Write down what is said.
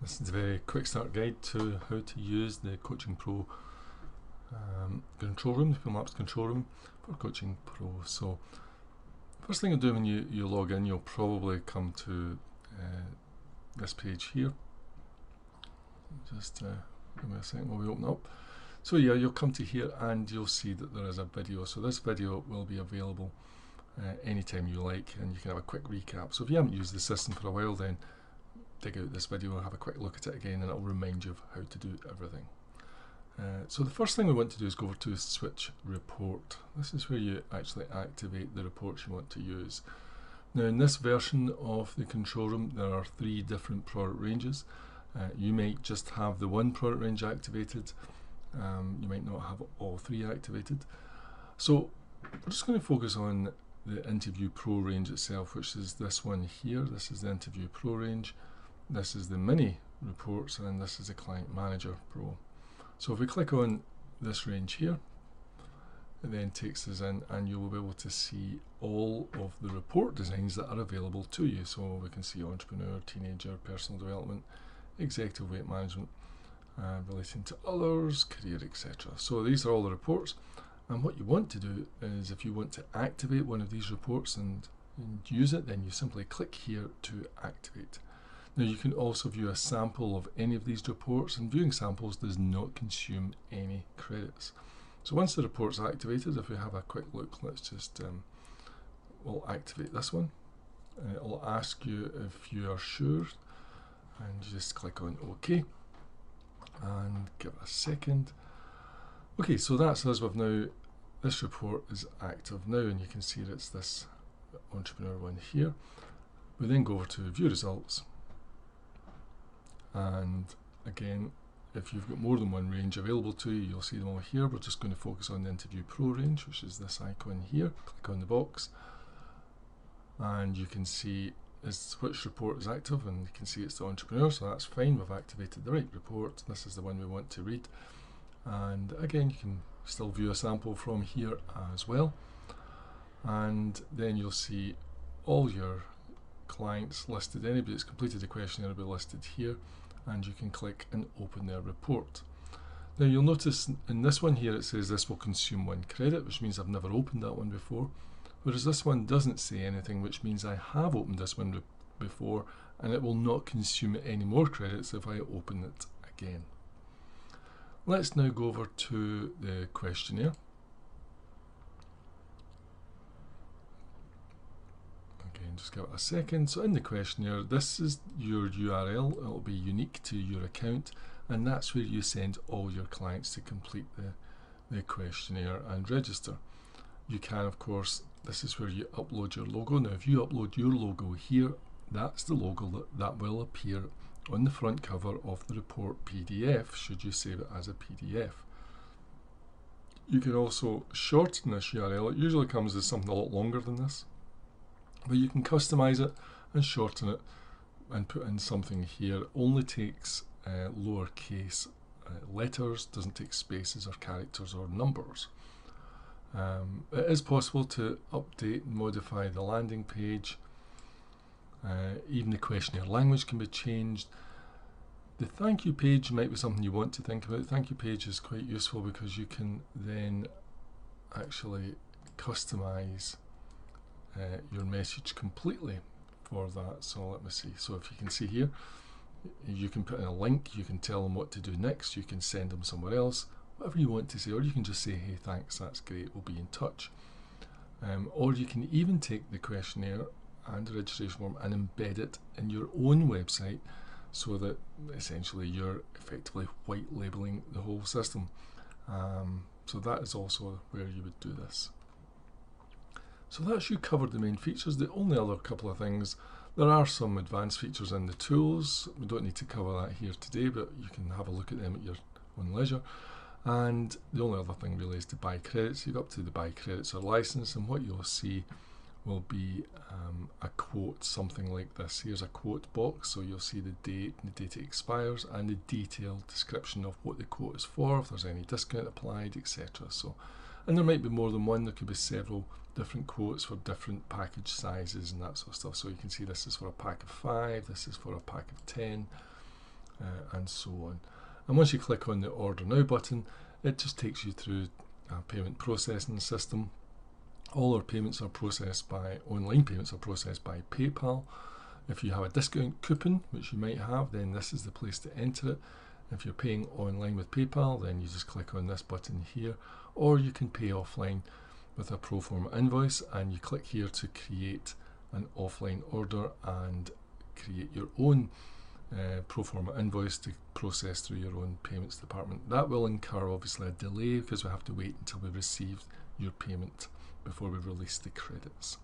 This is a very quick start guide to how to use the Coaching Pro control room, the Maps control room for Coaching Pro. So first thing you do when you log in, you'll probably come to this page here. Just give me a second while we open up. So yeah, you'll come to here and you'll see that there is a video. So this video will be available anytime you like, and you can have a quick recap. So if you haven't used the system for a while, then dig out this video and have a quick look at it again, and it'll remind you of how to do everything. So the first thing we want to do is go over to Switch Report. This is where you actually activate the reports you want to use. Now in this version of the control room there are 3 different product ranges. You might just have the one product range activated, you might not have all 3 activated. So we're just going to focus on the Interview Pro range itself, which is this one here. This is the Interview Pro range, this is the Mini Reports, and this is the Client Manager Pro. So if we click on this range here, it then takes us in and you will be able to see all of the report designs that are available to you. So we can see entrepreneur, teenager, personal development, executive weight management, relating to others, career, etc. So these are all the reports, and what you want to do is, if you want to activate one of these reports and use it, then you simply click here to activate. Now you can also view a sample of any of these reports, and viewing samples does not consume any credits. So once the report's activated, if we have a quick look, let's just we'll activate this one. It'll ask you if you are sure, and you just click on OK and give it a second. Okay, so that's us with now. This report is active now, and you can see that it's this entrepreneur one here. We then go over to view results, and again, if you've got more than one range available to you, you'll see them all here. We're just going to focus on the Interview Pro range, which is this icon here. Click on the box and you can see which report is active, and you can see it's the entrepreneur, so that's fine. We've activated the right report. This is the one we want to read, and again you can still view a sample from here as well, and then you'll see all your clients listed. Anybody that's completed the questionnaire will be listed here, and you can click and open their report. Now you'll notice in this one here it says this will consume 1 credit, which means I've never opened that one before, whereas this one doesn't say anything, which means I have opened this one before, and it will not consume any more credits if I open it again. Let's now go over to the questionnaire. Again, just give it a second. So in the questionnaire, this is your URL. It will be unique to your account, and that's where you send all your clients to complete the questionnaire and register. You can, of course, this is where you upload your logo. Now if you upload your logo here, that's the logo that will appear on the front cover of the report PDF, should you save it as a PDF. You can also shorten this URL. It usually comes as something a lot longer than this, but you can customize it and shorten it and put in something here. It only takes lowercase letters, doesn't take spaces or characters or numbers. It is possible to update and modify the landing page. Even the questionnaire language can be changed. The thank you page might be something you want to think about. The thank you page is quite useful because you can then actually customize your message completely for that. So let me see. So if you can see here, you can put in a link, you can tell them what to do next, you can send them somewhere else, whatever you want to say, or you can just say, hey, thanks, that's great, we'll be in touch. Or you can even take the questionnaire and the registration form and embed it in your own website, so that essentially you're effectively white labeling the whole system. So that is also where you would do this. So that's you covered the main features. The only other couple of things, there are some advanced features in the tools. We don't need to cover that here today, but you can have a look at them at your own leisure. And the only other thing really is to buy credits. You go up to the buy credits or license, and what you'll see will be a quote, something like this. Here's a quote box, so you'll see the date, the date it expires, and the detailed description of what the quote is for, if there's any discount applied, etc. So, and there might be more than one. There could be several different quotes for different package sizes and that sort of stuff. So you can see this is for a pack of 5, this is for a pack of 10, and so on. And once you click on the Order Now button, it just takes you through a payment processing system. All our payments are processed by, online payments are processed by PayPal. If you have a discount coupon, which you might have, then this is the place to enter it. If you're paying online with PayPal, then you just click on this button here, or you can pay offline with a pro forma invoice, and you click here to create an offline order and create your own pro forma invoice to process through your own payments department. That will incur obviously a delay because we have to wait until we've received your payment before we release the credits.